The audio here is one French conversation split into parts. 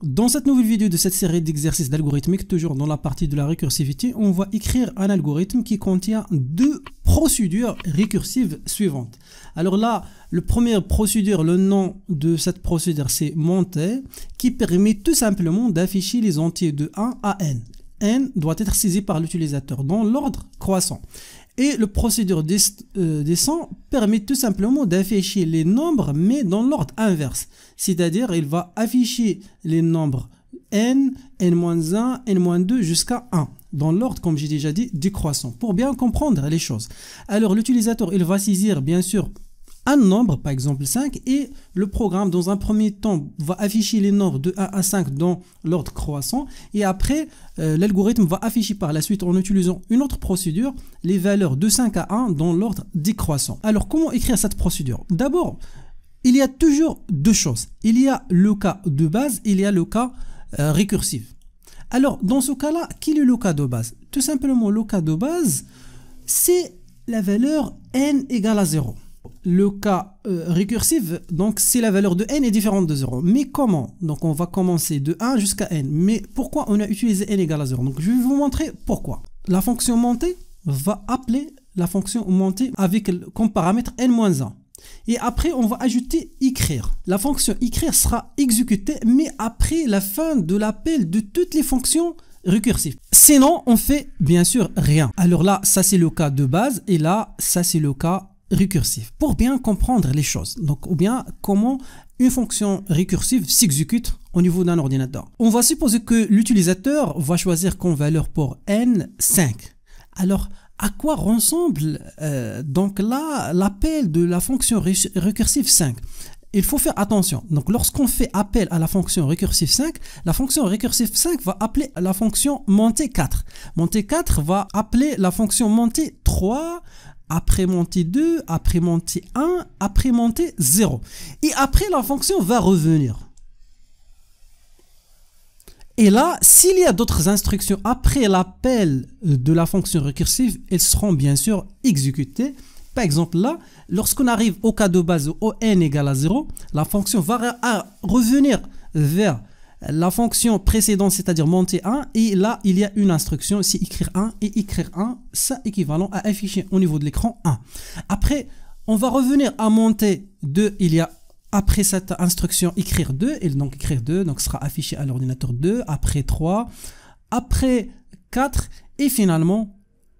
Dans cette nouvelle vidéo de cette série d'exercices d'algorithmique, toujours dans la partie de la récursivité, on va écrire un algorithme qui contient deux procédures récursives suivantes. Alors là, le premier procédure, le nom de cette procédure, c'est monter, qui permet tout simplement d'afficher les entiers de 1 à n. N doit être saisi par l'utilisateur dans l'ordre croissant. Et le procédure descend permet tout simplement d'afficher les nombres mais dans l'ordre inverse. C'est-à-dire il va afficher les nombres n, n-1, n-2 jusqu'à 1 dans l'ordre, comme j'ai déjà dit, décroissant pour bien comprendre les choses. Alors l'utilisateur il va saisir bien sûr un nombre, par exemple 5, et le programme dans un premier temps va afficher les nombres de 1 à 5 dans l'ordre croissant, et après l'algorithme va afficher par la suite en utilisant une autre procédure les valeurs de 5 à 1 dans l'ordre décroissant. Alors comment écrire cette procédure? D'abord, il y a toujours deux choses. Il y a le cas de base, il y a le cas récursif. Alors dans ce cas-là, quel est le cas de base? Tout simplement le cas de base, c'est la valeur n égale à 0. Le cas récursif, donc c'est la valeur de n est différente de 0. Mais comment? Donc on va commencer de 1 jusqu'à n. Mais pourquoi on a utilisé n égale à 0? Donc je vais vous montrer pourquoi. La fonction montée va appeler la fonction montée avec comme paramètre n-1. Et après on va ajouter écrire. La fonction écrire sera exécutée mais après la fin de l'appel de toutes les fonctions récursives. Sinon on fait bien sûr rien. Alors là ça c'est le cas de base et là ça c'est le cas récursif pour bien comprendre les choses. Donc ou bien comment une fonction récursive s'exécute au niveau d'un ordinateur. On va supposer que l'utilisateur va choisir comme valeur pour n 5. Alors à quoi ressemble donc là l'appel de la fonction récursive 5? Il faut faire attention. Donc lorsqu'on fait appel à la fonction récursive 5, la fonction récursive 5 va appeler la fonction montée 4. Montée 4 va appeler la fonction montée 3, après montée 2, après montée 1, après montée 0. Et après, la fonction va revenir. Et là, s'il y a d'autres instructions après l'appel de la fonction récursive, elles seront bien sûr exécutées. Par exemple, là, lorsqu'on arrive au cas de base où n égale à 0, la fonction va revenir vers la fonction précédente, c'est-à-dire monter 1, et là il y a une instruction, c'est écrire 1 et écrire 1, ça équivalent à afficher au niveau de l'écran 1. Après, on va revenir à monter 2, il y a après cette instruction écrire 2, et donc écrire 2, donc sera affiché à l'ordinateur 2, après 3, après 4 et finalement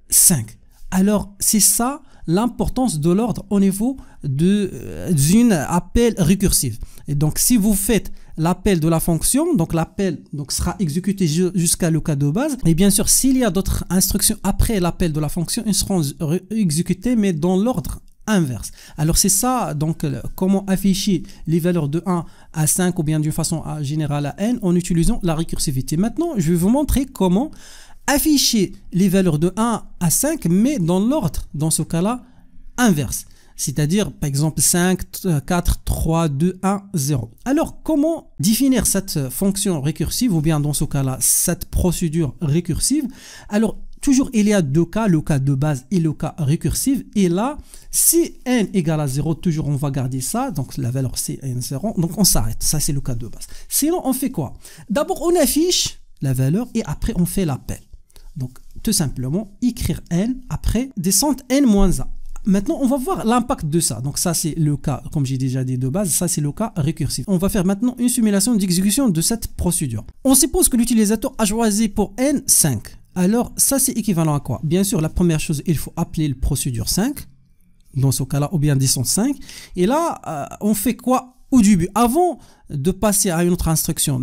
5. Alors c'est ça l'importance de l'ordre au niveau d'une appel récursif. Et donc si vous faites l'appel de la fonction, donc l'appel sera exécuté jusqu'à le cas de base, et bien sûr s'il y a d'autres instructions après l'appel de la fonction, ils seront exécutés mais dans l'ordre inverse. Alors c'est ça donc comment afficher les valeurs de 1 à 5 ou bien d'une façon générale à n en utilisant la récursivité. Maintenant je vais vous montrer comment afficher les valeurs de 1 à 5 mais dans l'ordre dans ce cas là inverse, c'est-à-dire par exemple 5, 4, 3, 2, 1, 0. Alors comment définir cette fonction récursive ou bien dans ce cas là cette procédure récursive? Alors toujours il y a deux cas, le cas de base et le cas récursif, et là si n égale à 0 toujours on va garder ça, donc la valeur c'est n0, donc on s'arrête, ça c'est le cas de base. Sinon on fait quoi? D'abord on affiche la valeur et après on fait l'appel. Donc tout simplement écrire n après descente n-1. Maintenant on va voir l'impact de ça. Donc ça c'est le cas, comme j'ai déjà dit de base, ça c'est le cas récursif. On va faire maintenant une simulation d'exécution de cette procédure. On suppose que l'utilisateur a choisi pour n 5. Alors ça c'est équivalent à quoi? Bien sûr la première chose, il faut appeler le procédure 5 dans ce cas là ou bien descente 5. Et là on fait quoi au début? Avant de passer à une autre instruction,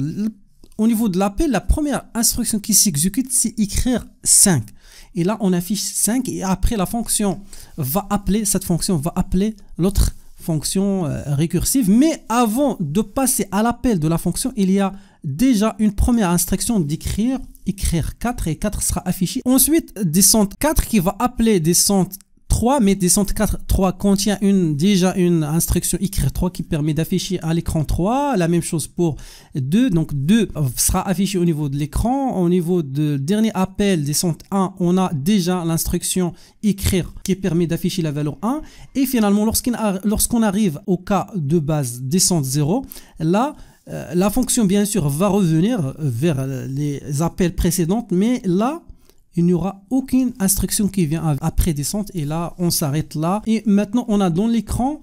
au niveau de l'appel, la première instruction qui s'exécute, c'est écrire 5. Et là, on affiche 5 et après, la fonction va appeler, cette fonction va appeler l'autre fonction récursive. Mais avant de passer à l'appel de la fonction, il y a déjà une première instruction d'écrire, écrire 4 et 4 sera affiché. Ensuite, descente 4 qui va appeler descente 3, mais descente 3 contient déjà une instruction écrire 3 qui permet d'afficher à l'écran 3. La même chose pour 2, donc 2 sera affiché au niveau de l'écran. Au niveau de dernier appel descente 1, on a déjà l'instruction écrire qui permet d'afficher la valeur 1. Et finalement, lorsqu'on arrive au cas de base descente 0, là la fonction bien sûr va revenir vers les appels précédents, mais là il n'y aura aucune instruction qui vient après descente, et là on s'arrête là. Et maintenant on a dans l'écran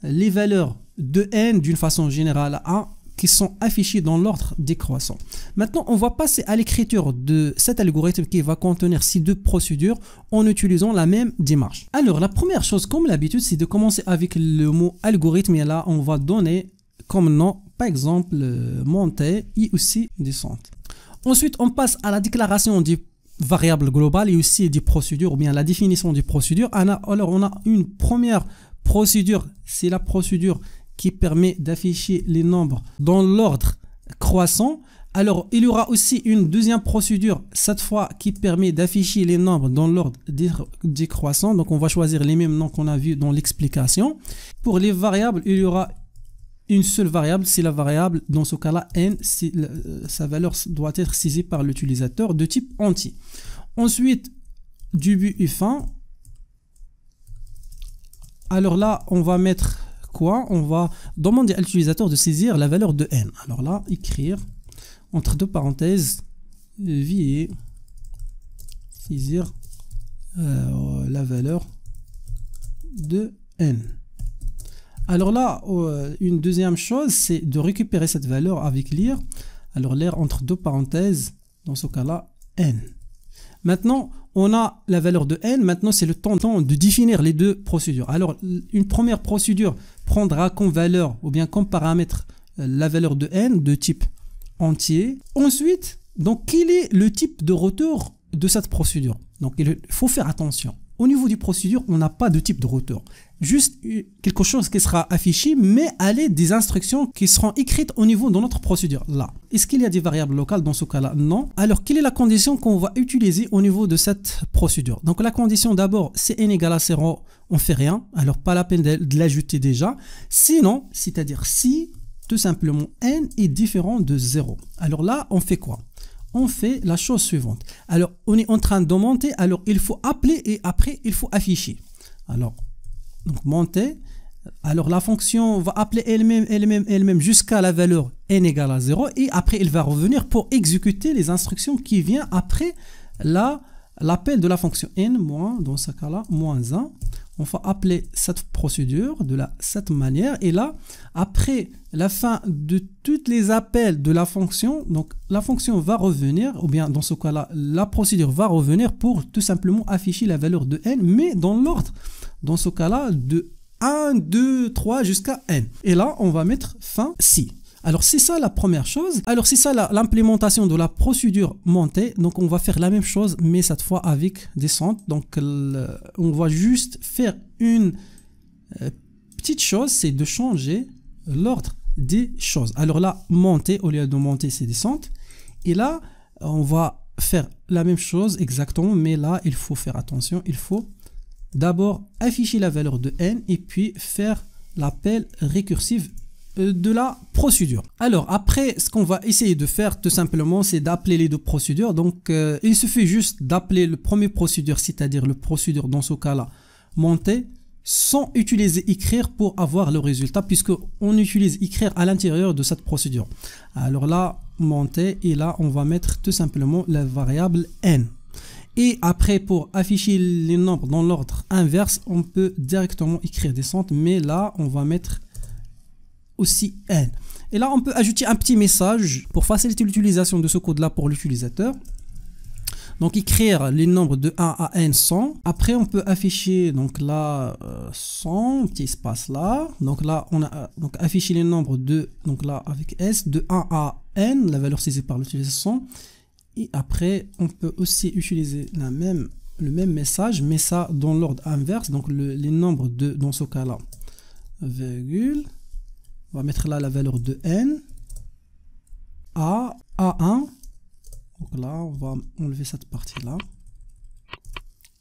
les valeurs de n d'une façon générale à 1 qui sont affichées dans l'ordre décroissant. Maintenant on va passer à l'écriture de cet algorithme qui va contenir ces deux procédures en utilisant la même démarche. Alors la première chose, comme l'habitude, c'est de commencer avec le mot algorithme, et là on va donner comme nom par exemple montée et aussi descente. Ensuite on passe à la déclaration du variable globale et aussi des procédures, ou bien la définition des procédures. Alors on a une première procédure, c'est la procédure qui permet d'afficher les nombres dans l'ordre croissant. Alors il y aura aussi une deuxième procédure, cette fois qui permet d'afficher les nombres dans l'ordre décroissant. Donc on va choisir les mêmes noms qu'on a vu dans l'explication. Pour les variables, il y aura une seule variable, c'est la variable, dans ce cas-là n, sa valeur doit être saisie par l'utilisateur de type entier. Ensuite, début et fin. Alors là, on va mettre quoi? On va demander à l'utilisateur de saisir la valeur de n. Alors là, écrire entre deux parenthèses, veuillez saisir la valeur de n. Alors là, une deuxième chose, c'est de récupérer cette valeur avec lire. Alors lire entre deux parenthèses, dans ce cas-là, n. Maintenant, on a la valeur de n. Maintenant, c'est le temps de définir les deux procédures. Alors, une première procédure prendra comme valeur, ou bien comme paramètre, la valeur de n de type entier. Ensuite, donc, quel est le type de retour de cette procédure? Donc, il faut faire attention. Au niveau des procédures, on n'a pas de type de retour. Juste quelque chose qui sera affiché, mais à l'aide des instructions qui seront écrites au niveau de notre procédure. Là, est-ce qu'il y a des variables locales dans ce cas-là? Non. Alors, quelle est la condition qu'on va utiliser au niveau de cette procédure? Donc, la condition d'abord, c'est n égale à 0, on fait rien. Alors, pas la peine de l'ajouter déjà. Sinon, c'est-à-dire si, tout simplement, n est différent de 0. Alors là, on fait quoi? On fait la chose suivante. Alors, on est en train de monter, alors il faut appeler et après, il faut afficher. Alors, donc monter. Alors, la fonction va appeler elle-même jusqu'à la valeur n égale à 0 et après, il va revenir pour exécuter les instructions qui viennent après l'appel de la fonction n moins, dans ce cas-là, moins 1. On va appeler cette procédure de cette manière. Et là, après la fin de tous les appels de la fonction, donc la fonction va revenir, ou bien dans ce cas-là, la procédure va revenir pour tout simplement afficher la valeur de n, mais dans l'ordre, dans ce cas-là, de 1, 2, 3 jusqu'à n. Et là, on va mettre fin si. Alors, c'est ça la première chose. Alors, c'est ça l'implémentation de la procédure montée. Donc, on va faire la même chose, mais cette fois avec descente. Donc, on va juste faire une petite chose, c'est de changer l'ordre des choses. Alors là, monter, au lieu de monter, c'est descente. Et là, on va faire la même chose exactement, mais là, il faut faire attention. Il faut d'abord afficher la valeur de n et puis faire l'appel récursif de la procédure. Alors après, ce qu'on va essayer de faire tout simplement, c'est d'appeler les deux procédures. Donc il suffit juste d'appeler le premier procédure, c'est-à-dire le procédure dans ce cas-là monter, sans utiliser écrire pour avoir le résultat, puisque on utilise écrire à l'intérieur de cette procédure. Alors là, monter, et là on va mettre tout simplement la variable n. Et après, pour afficher les nombres dans l'ordre inverse, on peut directement écrire descente, mais là on va mettre aussi n. Et là, on peut ajouter un petit message pour faciliter l'utilisation de ce code-là pour l'utilisateur. Donc, écrire les nombres de 1 à n 100. Après, on peut afficher, donc là, 100, petit espace là. Donc là, on a donc affiché les nombres de, donc là, avec s, de 1 à n, la valeur saisie par l'utilisateur. Et après, on peut aussi utiliser le même message, mais ça dans l'ordre inverse. Donc, les nombres de, dans ce cas-là, virgule. On va mettre là la valeur de n à A1. Donc là, on va enlever cette partie-là.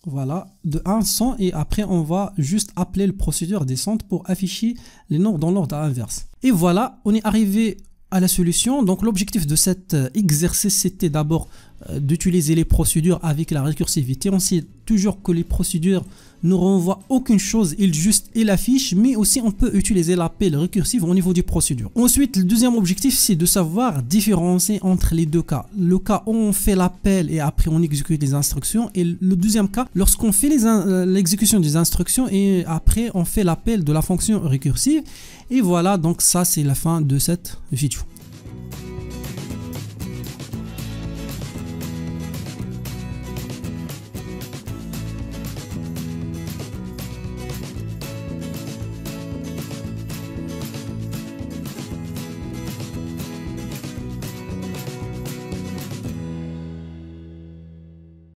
Voilà, de 1 100. Et après, on va juste appeler le procédure descente pour afficher les nombres dans l'ordre inverse. Et voilà, on est arrivé à la solution. Donc l'objectif de cet exercice, c'était d'abord d'utiliser les procédures avec la récursivité. On sait toujours que les procédures ne renvoient aucune chose, il affiche, mais aussi on peut utiliser l'appel récursif au niveau des procédures. Ensuite, le deuxième objectif, c'est de savoir différencier entre les deux cas. Le cas où on fait l'appel et après on exécute les instructions, et le deuxième cas, lorsqu'on fait l'exécution des instructions et après on fait l'appel de la fonction récursive. Et voilà, donc ça c'est la fin de cette vidéo.